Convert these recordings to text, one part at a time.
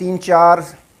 3-4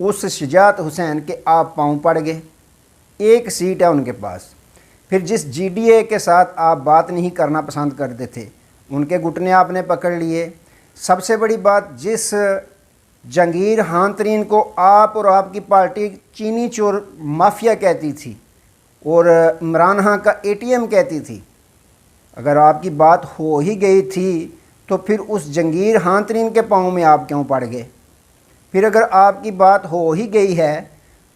اس شجاعت حسین کے آپ پاؤں پڑ گئے، ایک سیٹ ہے ان کے پاس۔ پھر جس جی ڈی اے کے ساتھ آپ بات نہیں کرنا پسند کرتے تھے ان کے گھٹنے آپ نے پکڑ لیے۔ سب سے بڑی بات، جس جہانگیر خان ترین کو آپ اور آپ کی پارٹی چینی چور مافیا کہتی تھی اور عمران خان کا اے ٹی ایم کہتی تھی، اگر آپ کی بات ہو ہی گئی تھی تو پھر اس جہانگیر خان ترین کے پاؤں میں آپ کیوں پڑ گئے؟ پھر اگر آپ کی بات ہو ہی گئی ہے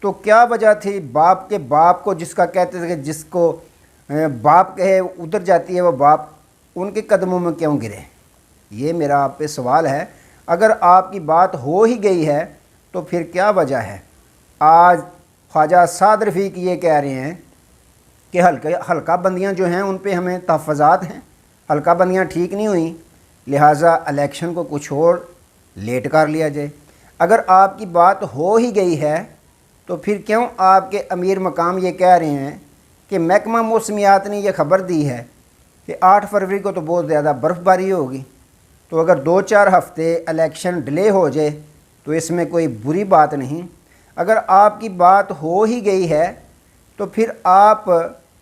تو کیا وجہ تھی باپ کے باپ کو، جس کا کہتے تھے کہ جس کو باپ کہے ادھر جاتی ہے وہ باپ، ان کے قدموں میں کیوں گرے؟ یہ میرا آپ پہ سوال ہے۔ اگر آپ کی بات ہو ہی گئی ہے تو پھر کیا وجہ ہے؟ آج خواجہ سعد رفیق یہ کہہ رہے ہیں کہ حلقہ بندیاں جو ہیں ان پہ ہمیں تحفظات ہیں، حلقہ بندیاں ٹھیک نہیں ہوئیں، لہٰذا الیکشن کو کچھ اور لیٹ کر لیا جائے۔ اگر آپ کی بات ہو ہی گئی ہے تو پھر کیوں آپ کے امیر مقام یہ کہہ رہے ہیں کہ محکمہ موسمیات نے یہ خبر دی ہے کہ 8 فروری کو تو بہت زیادہ برف باری ہوگی، تو اگر 2-4 ہفتے الیکشن ڈیلے ہو جائے تو اس میں کوئی بری بات نہیں۔ اگر آپ کی بات ہو ہی گئی ہے تو پھر آپ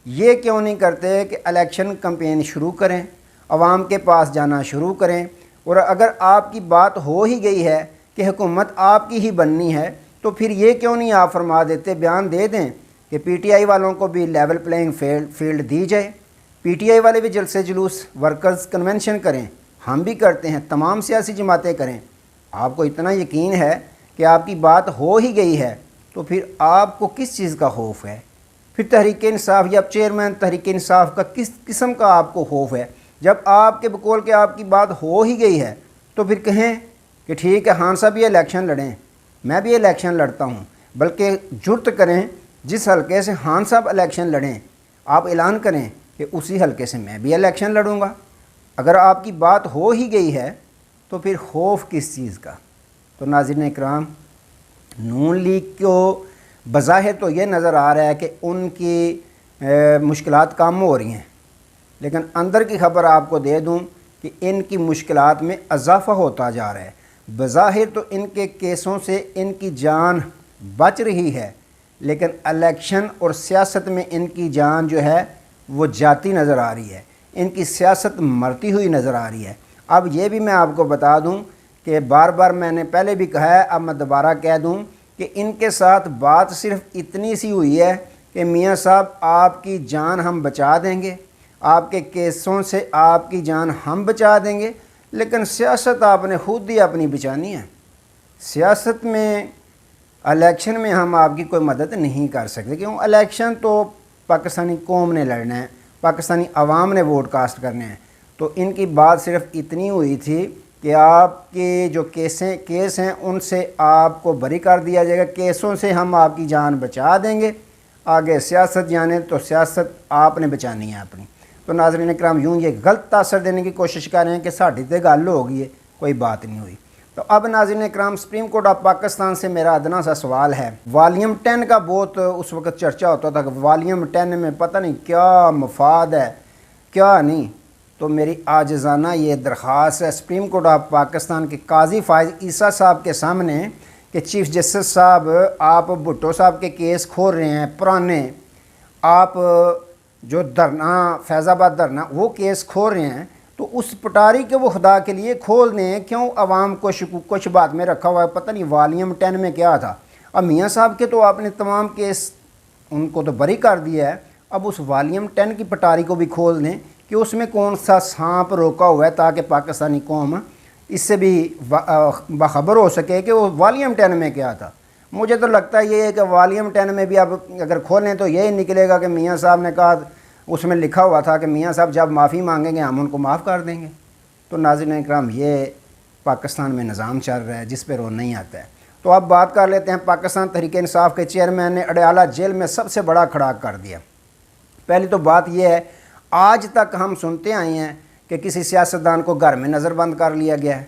یہ کیوں نہیں کرتے کہ الیکشن کمپین شروع کریں، عوام کے پاس جانا شروع کریں؟ اور اگر آپ کی بات ہو ہی گئی ہے کہ حکومت آپ کی ہی بننی ہے تو پھر یہ کیوں نہیں آپ فرما دیتے، بیان دے دیں کہ پی ٹی آئی والوں کو بھی لیول پلینگ فیلڈ دی جائے، پی ٹی آئی والے بھی جلسے جلوس ورکرز کنونشن کریں، ہم بھی کرتے ہیں، تمام سیاسی جماعتیں کریں۔ آپ کو اتنا یقین ہے کہ آپ کی بات ہو ہی گئی ہے تو پھر آپ کو کس چیز کا خوف ہے؟ پھر تحریک انصاف یا چیئرمین تحریک انصاف کا کس قسم کا آپ کو خوف ہے؟ جب آپ کے بقول کہ آپ کی بات ہو ہی گئی ہے تو پھر کہیں کہ ٹھیک ہے خان صاحب یہ الیکشن لڑیں، میں بھی الیکشن لڑتا ہوں، بلکہ جرت کریں جس حلقے سے خان صاحب الیکشن لڑیں آپ اعلان کریں کہ اسی حلقے سے میں بھی الیکشن لڑوں گا۔ اگر آپ کی بات ہو ہی گئی ہے تو پھر خوف کس چیز کا؟ تو ناظرین اکرام، نون لیگ کو بظاہر تو یہ نظر آ رہا ہے کہ ان کی مشکلات کم ہو رہی ہیں، لیکن اندر کی خبر آپ کو دے دوں کہ ان کی مشکلات میں اضافہ ہوتا جا رہا ہے۔ بظاہر تو ان کے کیسوں سے ان کی جان بچ رہی ہے، لیکن الیکشن اور سیاست میں ان کی جان جو ہے وہ جاتی نظر آ رہی ہے، ان کی سیاست مرتی ہوئی نظر آ رہی ہے۔ اب یہ بھی میں آپ کو بتا دوں کہ بار بار میں نے پہلے بھی کہا ہے، اب میں دوبارہ کہہ دوں کہ ان کے ساتھ بات صرف اتنی سی ہوئی ہے کہ میاں صاحب آپ کی جان ہم بچا دیں گے، آپ کے کیسوں سے آپ کی جان ہم بچا دیں گے، لیکن سیاست آپ نے خود ہی اپنی بچانی ہے۔ سیاست میں الیکشن میں ہم آپ کی کوئی مدد نہیں کر سکتے، کیوں؟ الیکشن تو پاکستانی قوم نے لڑنا ہے، پاکستانی عوام نے ووٹ کاسٹ کرنے ہیں۔ تو ان کی بات صرف اتنی ہوئی تھی کہ آپ کے جو کیس ہیں ان سے آپ کو بری کر دیا جائے گا، کیسوں سے ہم آپ کی جان بچا دیں گے، آگے سیاست جانے تو سیاست آپ نے بچانی ہے اپنی۔ تو ناظرین اکرام، یوں یہ غلط تاثر دینے کی کوشش کر رہے ہیں کہ ساڑھی تے گل ہو گئی ہے، کوئی بات نہیں ہوئی۔ تو اب ناظرین اکرام، سپریم کورٹ آف پاکستان سے میرا ادنا سا سوال ہے۔ والیوم 10 کا بہت اس وقت چرچا ہوتا تھا کہ والیوم 10 میں پتہ نہیں کیا مفاد ہے کیا نہیں، تو میری عاجزانہ یہ درخواست ہے سپریم کورٹ آف پاکستان کے قاضی فائز عیسیٰ صاحب کے سامنے کہ چیف جسٹس صاحب، آپ بھٹو صاحب کے کیس کھول رہے ہیں پرانے، آپ جو دھرنا فیض آباد دھرنا وہ کیس کھول رہے ہیں، تو اس پٹاری کے وہ خدا کے لیے کھول دیں، کیوں عوام کو کچھ بات میں رکھا ہوا ہے؟ پتہ نہیں والیوم 10 میں کیا تھا۔ اب میاں صاحب کے تو آپ نے تمام کیس ان کو تو بری کر دیا ہے، اب اس والیوم 10 کی پٹاری کو بھی کھول دیں کہ اس میں کون سا سانپ روکا ہوا ہے، تاکہ پاکستانی قوم اس سے بھی باخبر ہو سکے کہ وہ والیوم 10 میں کیا تھا۔ مجھے تو لگتا ہے یہ ہے کہ والیوم 10 میں بھی اب اگر کھولیں تو یہی نکلے گا کہ میاں صاحب نے کہا، اس میں لکھا ہوا تھا کہ میاں صاحب جب معافی مانگیں گے ہم ان کو معاف کر دیں گے۔ تو ناظرین اکرام، یہ پاکستان میں نظام چل رہا ہے جس پہ رون نہیں آتا ہے۔ تو اب بات کر لیتے ہیں، پاکستان تحریک انصاف کے چیئرمین نے اڈیالہ جیل میں سب سے بڑا کھڑاک کر دیا۔ پہلی تو بات یہ ہے، آج تک ہم سنتے آئے ہیں کہ کسی سیاستدان کو گھر میں نظر بند کر لیا گیا ہے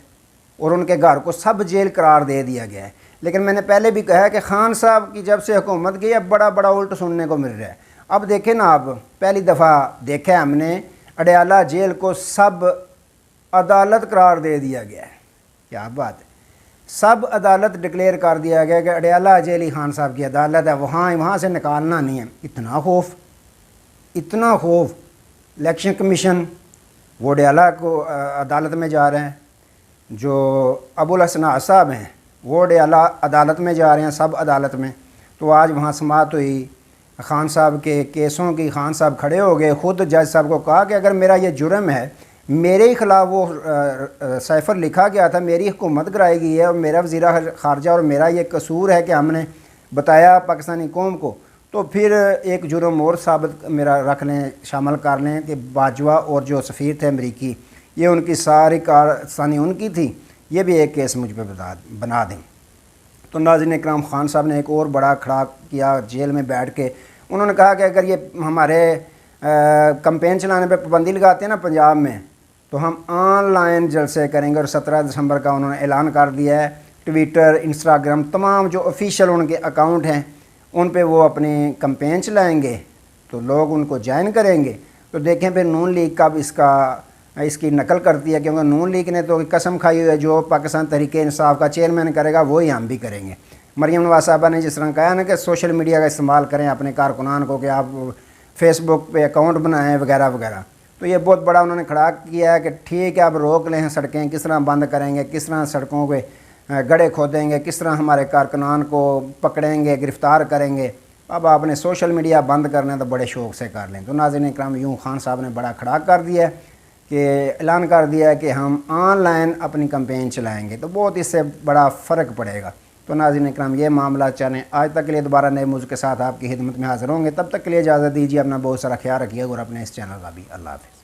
اور ان کے گھر کو سب جیل قرار دے دیا گیا ہے، لیکن میں نے پہلے بھی کہا ہے کہ خان صاحب کی جب سے حکومت گئی اب بڑا الٹ سننے کو مل رہا ہے۔ اب دیکھیں نا، اب پہلی دفعہ دیکھا ہم نے اڈیالہ جیل کو سب عدالت قرار دے دیا گیا ہے، کیا بات ہے، سب عدالت ڈکلیئر کر دیا گیا کہ اڈیالہ اجے علی خان صاحب کی عدالت ہے، وہاں سے نکالنا نہیں ہے۔ اتنا خوف الیکشن کمیشن وہ اڈیالہ کو عدالت میں جا رہے ہیں، جو ابو الحسن صاحب ہیں وہ اڈیالہ عدالت میں جا رہے ہیں، سب عدالت میں۔ تو آج وہاں سماعت ہوئی خان صاحب کے کیسوں کی، خان صاحب کھڑے ہو گئے، خود جج صاحب کو کہا کہ اگر میرا یہ جرم ہے، میرے ہی خلاف وہ سائفر لکھا گیا تھا، میری حکومت کرائی گئی ہے اور میرا وزیر خارجہ اور میرا یہ قصور ہے کہ ہم نے بتایا پاکستانی قوم کو، تو پھر ایک جرم اور ثابت میرا رکھ لیں، شامل کر لیں کہ باجوہ اور جو سفیر تھے امریکی، یہ ان کی ساری کارستانی ان کی تھی، یہ بھی ایک کیس مجھ پہ بنا دیں۔ تو ناظرین اکرام، خان صاحب نے ایک اور بڑا کھڑا کیا جیل میں بیٹھ کے، انہوں نے کہا کہ اگر یہ ہمارے کمپین چلانے پہ پابندی لگاتے ہیں نا پنجاب میں، تو ہم آن لائن جلسے کریں گے، اور 17 دسمبر کا انہوں نے اعلان کر دیا ہے۔ ٹویٹر، انسٹاگرام، تمام جو آفیشیل ان کے اکاؤنٹ ہیں ان پہ وہ اپنی کمپین چلائیں گے، تو لوگ ان کو جوائن کریں گے۔ تو دیکھیں پھر نون لیگ کب اس کی نقل کرتی ہے، کیونکہ نون لیگ نے تو قسم کھائی ہوئی ہے جو پاکستان تحریک انصاف کا چیئرمین کرے گا وہی ہم بھی کریں گے۔ مریم نواز صاحبہ نے جس طرح کہا نا کہ سوشل میڈیا کا استعمال کریں اپنے کارکنان کو، کہ آپ فیس بک پہ اکاؤنٹ بنائیں وغیرہ وغیرہ، تو یہ بہت بڑا انہوں نے کھڑا کیا ہے کہ ٹھیک ہے اب روک لیں، سڑکیں کس طرح بند کریں گے، کس طرح سڑکوں پہ گڑھے کھودیں گے، کس طرح ہمارے کارکنان کو پکڑیں گے، گرفتار کریں گے۔ اب آپ نے سوشل میڈیا بند کرنا ہے تو بڑے شوق سے کر لیں۔ تو ناظرین اکرام، یوں خان صاحب نے بڑا کھڑا کر دیا ہے کہ اعلان کر دیا ہے کہ ہم آن لائن اپنی کمپین چلائیں گے، تو بہت اس سے بڑا فرق پڑے گا۔ تو ناظرین اکرام، یہ معاملہ چاہیں آج تک کے لیے دوبارہ نئے موضوع کے ساتھ آپ کی خدمت میں حاضر ہوں گے، تب تک کے لیے اجازت دیجیے، اپنا بہت سارا خیال رکھیے اور اپنے اس چینل کا بھی۔ اللہ حافظ۔